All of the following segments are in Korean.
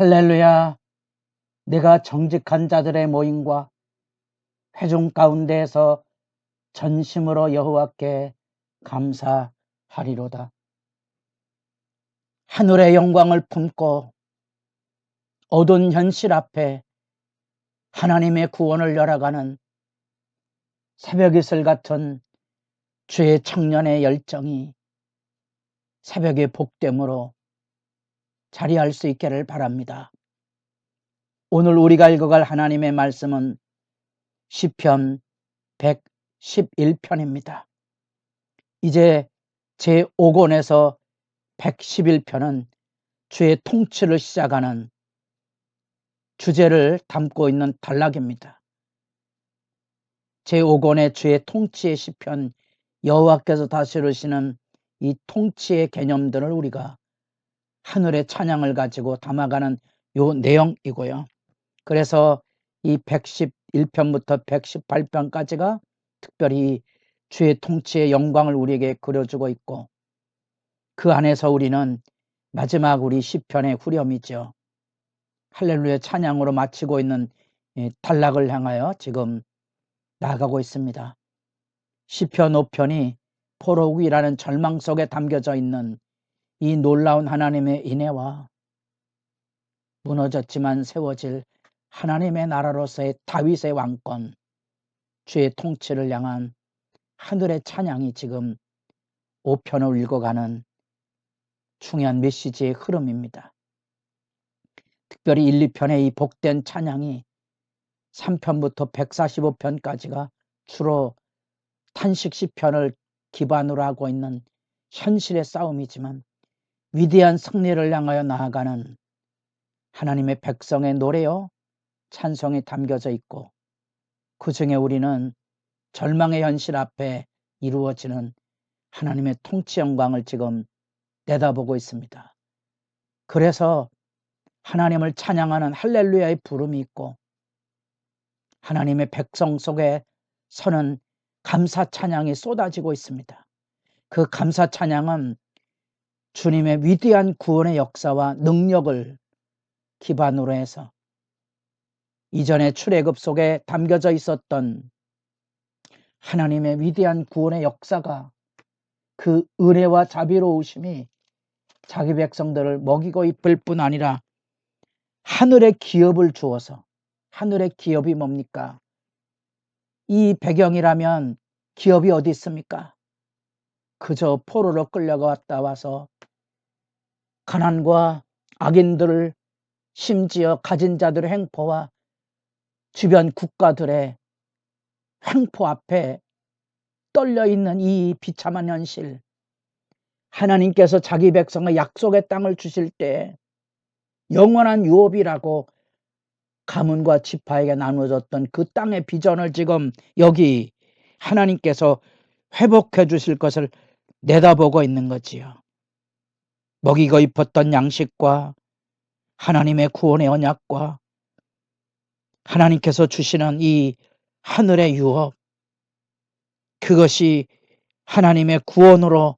할렐루야. 내가 정직한 자들의 모임과 회중 가운데에서 전심으로 여호와께 감사하리로다. 하늘의 영광을 품고 어두운 현실 앞에 하나님의 구원을 열어가는 새벽 이슬 같은 주의 청년의 열정이 새벽의 복됨으로 자리할 수 있기를 바랍니다. 오늘 우리가 읽어갈 하나님의 말씀은 시편 111편입니다. 이제 제5권에서 111편은 주의 통치를 시작하는 주제를 담고 있는 단락입니다. 제5권의 주의 통치의 시편, 여호와께서 다스리시는 이 통치의 개념들을 우리가 하늘의 찬양을 가지고 담아가는 요 내용이고요. 그래서 이 111편부터 118편까지가 특별히 주의 통치의 영광을 우리에게 그려주고 있고, 그 안에서 우리는 마지막 우리 시편의 후렴이죠. 할렐루야 찬양으로 마치고 있는 단락을 향하여 지금 나아가고 있습니다. 시편 5편이 포로기라는 절망 속에 담겨져 있는 이 놀라운 하나님의 인애와 무너졌지만 세워질 하나님의 나라로서의 다윗의 왕권, 주의 통치를 향한 하늘의 찬양이 지금 5편을 읽어가는 중요한 메시지의 흐름입니다. 특별히 1, 2편의 이 복된 찬양이 3편부터 145편까지가 주로 탄식 시편을 기반으로 하고 있는 현실의 싸움이지만 위대한 승리를 향하여 나아가는 하나님의 백성의 노래요 찬송이 담겨져 있고, 그 중에 우리는 절망의 현실 앞에 이루어지는 하나님의 통치 영광을 지금 내다보고 있습니다. 그래서 하나님을 찬양하는 할렐루야의 부름이 있고, 하나님의 백성 속에 서는 감사 찬양이 쏟아지고 있습니다. 그 감사 찬양은 주님의 위대한 구원의 역사와 능력을 기반으로 해서 이전의 출애굽 속에 담겨져 있었던 하나님의 위대한 구원의 역사가, 그 은혜와 자비로우심이 자기 백성들을 먹이고 입을 뿐 아니라 하늘의 기업을 주어서, 하늘의 기업이 뭡니까? 이 배경이라면 기업이 어디 있습니까? 그저 포로로 끌려갔다 와서 가난과 악인들을, 심지어 가진 자들의 횡포와 주변 국가들의 횡포 앞에 떨려있는 이 비참한 현실, 하나님께서 자기 백성의 약속의 땅을 주실 때 영원한 유업이라고 가문과 지파에게 나누어졌던 그 땅의 비전을 지금 여기 하나님께서 회복해 주실 것을 내다보고 있는 거지요. 먹이고 입었던 양식과 하나님의 구원의 언약과 하나님께서 주시는 이 하늘의 유업, 그것이 하나님의 구원으로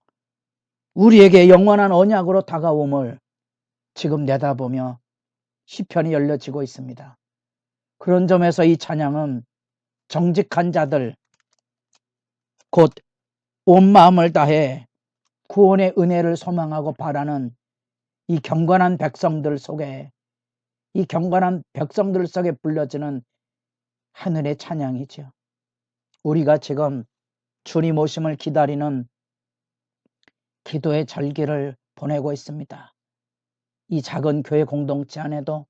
우리에게 영원한 언약으로 다가옴을 지금 내다보며 시편이 열려지고 있습니다. 그런 점에서 이 찬양은 정직한 자들, 곧 온 마음을 다해 구원의 은혜를 소망하고 바라는 이 경건한 백성들 속에, 이 경건한 백성들 속에 불려지는 하늘의 찬양이죠. 우리가 지금 주님 오심을 기다리는 기도의 절기를 보내고 있습니다. 이 작은 교회 공동체 안에도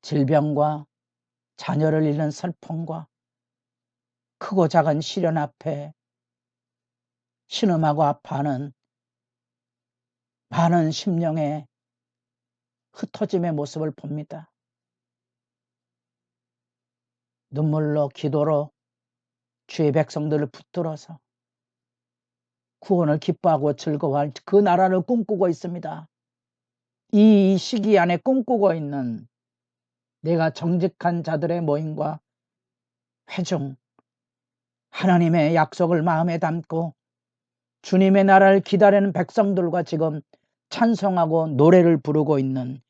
질병과 자녀를 잃는 슬픔과 크고 작은 시련 앞에 신음하고 아파하는 많은 심령의 흩어짐의 모습을 봅니다. 눈물로 기도로 주의 백성들을 붙들어서 구원을 기뻐하고 즐거워할 그 나라를 꿈꾸고 있습니다. 이 시기 안에 꿈꾸고 있는 내가 정직한 자들의 모임과 회중, 하나님의 약속을 마음에 담고 주님의 나라를 기다리는 백성들과 지금 찬송하고 노래를 부르고 있는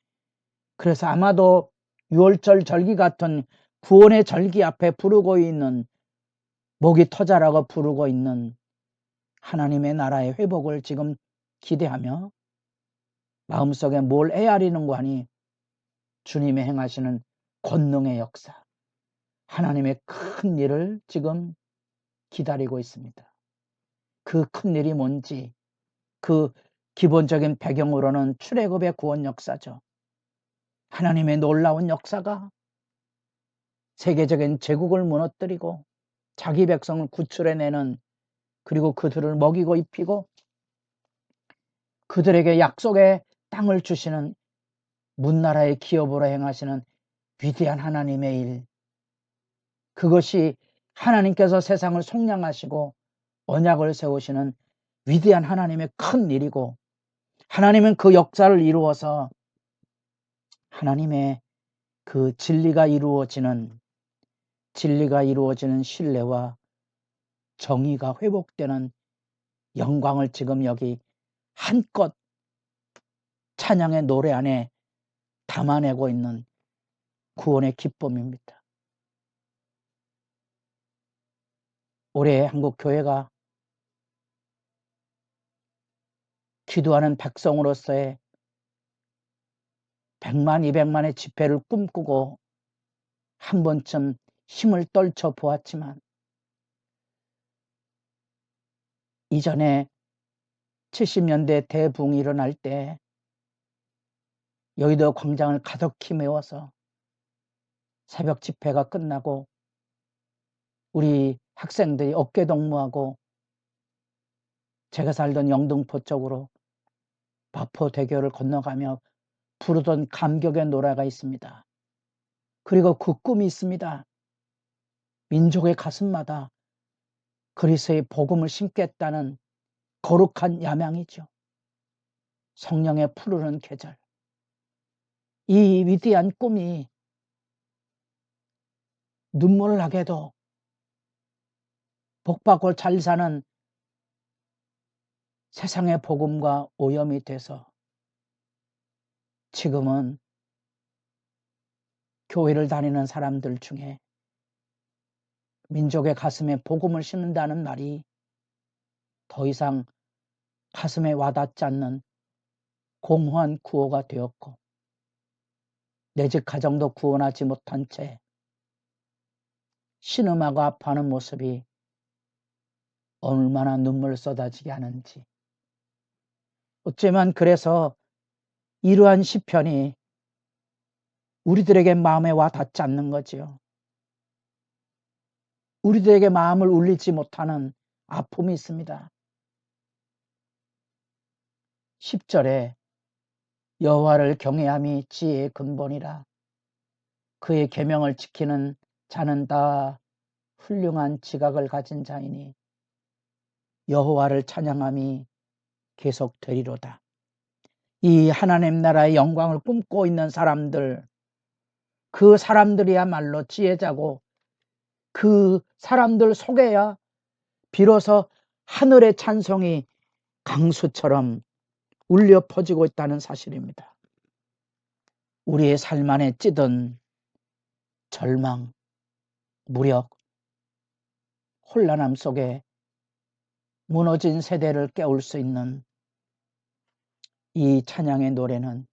그래서 아마도 6월절 절기 같은 구원의 절기 앞에 부르고 있는, 목이 터자라고 부르고 있는 하나님의 나라의 회복을 지금 기대하며 마음속에 뭘 헤아리는고 하니 주님의 행하시는 권능의 역사, 하나님의 큰 일을 지금 기다리고 있습니다. 그 큰 일이 뭔지, 그 기본적인 배경으로는 출애굽의 구원 역사죠. 하나님의 놀라운 역사가 세계적인 제국을 무너뜨리고 자기 백성을 구출해내는, 그리고 그들을 먹이고 입히고 그들에게 약속의 땅을 주시는 문나라의 기업으로 행하시는 위대한 하나님의 일, 그것이 하나님께서 세상을 속량하시고 언약을 세우시는 위대한 하나님의 큰 일이고, 하나님은 그 역사를 이루어서 하나님의 그 진리가 이루어지는 신뢰와 정의가 회복되는 영광을 지금 여기 한껏 찬양의 노래 안에 담아내고 있는 구원의 기쁨입니다. 올해 한국 교회가 기도하는 백성으로서의 100만, 200만의 집회를 꿈꾸고 한 번쯤 힘을 떨쳐 보았지만, 이전에 70년대 대붕이 일어날 때 여의도 광장을 가득히 메워서 새벽 집회가 끝나고 우리 학생들이 어깨동무하고 제가 살던 영등포 쪽으로 마포대교를 건너가며 부르던 감격의 노래가 있습니다. 그리고 그 꿈이 있습니다. 민족의 가슴마다 그리스도의 복음을 심겠다는 거룩한 야망이죠. 성령의 푸르는 계절. 이 위대한 꿈이 눈물 나게도 복받고 잘 사는 세상의 복음과 오염이 돼서 지금은 교회를 다니는 사람들 중에 민족의 가슴에 복음을 심는다는 말이 더 이상 가슴에 와닿지 않는 공허한 구호가 되었고, 내 집 가정도 구원하지 못한 채 신음하고 아파하는 모습이 얼마나 눈물 쏟아지게 하는지. 어쩌면 그래서 이러한 시편이 우리들에게 마음에 와 닿지 않는 거지요. 우리들에게 마음을 울리지 못하는 아픔이 있습니다. 10절에 여호와를 경외함이 지혜의 근본이라. 그의 계명을 지키는 자는 다 훌륭한 지각을 가진 자이니 여호와를 찬양함이 계속되리로다. 이 하나님 나라의 영광을 꿈꾸고 있는 사람들, 그 사람들이야말로 지혜자고, 그 사람들 속에야 비로소 하늘의 찬송이 강수처럼 울려 퍼지고 있다는 사실입니다. 우리의 삶 안에 찌든 절망, 무력, 혼란함 속에 무너진 세대를 깨울 수 있는 이 찬양의 노래는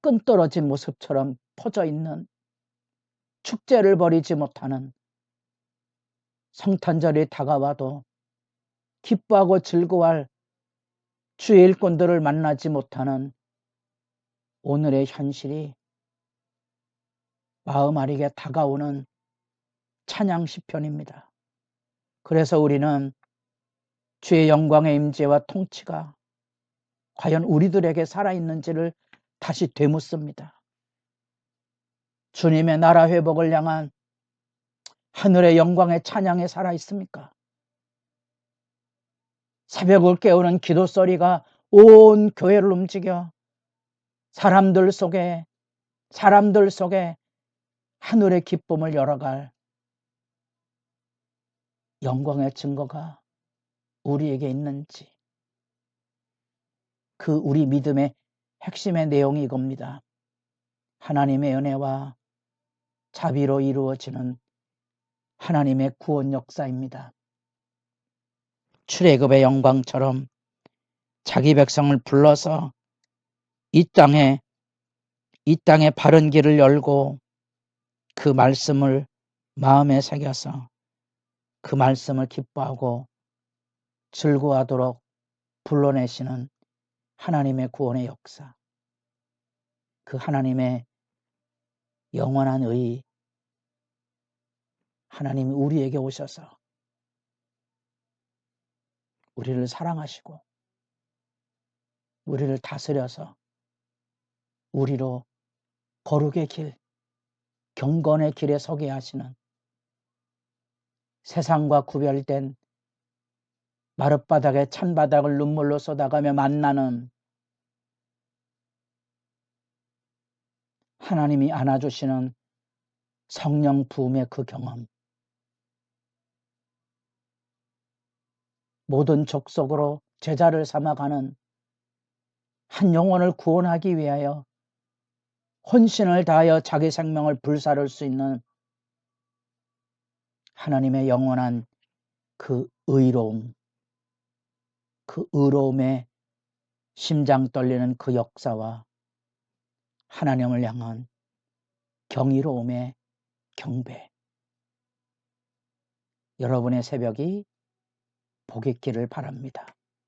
끈떨어진 모습처럼 퍼져 있는, 축제를 벌이지 못하는, 성탄절이 다가와도 기뻐하고 즐거워할 주의 일꾼들을 만나지 못하는 오늘의 현실이 마음 아리게 다가오는 찬양 시편입니다. 그래서 우리는 주의 영광의 임재와 통치가 과연 우리들에게 살아있는지를 다시 되묻습니다. 주님의 나라 회복을 향한 하늘의 영광의 찬양에 살아있습니까? 새벽을 깨우는 기도 소리가 온 교회를 움직여 사람들 속에 하늘의 기쁨을 열어갈 영광의 증거가 우리에게 있는지, 그 우리 믿음의 핵심의 내용이 이겁니다. 하나님의 은혜와 자비로 이루어지는 하나님의 구원 역사입니다. 출애굽의 영광처럼 자기 백성을 불러서 이 땅에 바른 길을 열고 그 말씀을 마음에 새겨서 그 말씀을 기뻐하고 즐거워하도록 불러내시는 하나님의 구원의 역사, 그 하나님의 영원한 의, 하나님이 우리에게 오셔서 우리를 사랑하시고 우리를 다스려서 우리로 거룩의 길, 경건의 길에 서게 하시는, 세상과 구별된 마룻바닥에 찬바닥을 눈물로 쏟아가며 만나는 하나님이 안아주시는 성령 부음의 그 경험, 모든 족속으로 제자를 삼아가는 한 영혼을 구원하기 위하여 혼신을 다하여 자기 생명을 불사를 수 있는 하나님의 영원한 그 의로움, 그 의로움에 심장 떨리는 그 역사와 하나님을 향한 경이로움의 경배, 여러분의 새벽이 복 있기를 바랍니다.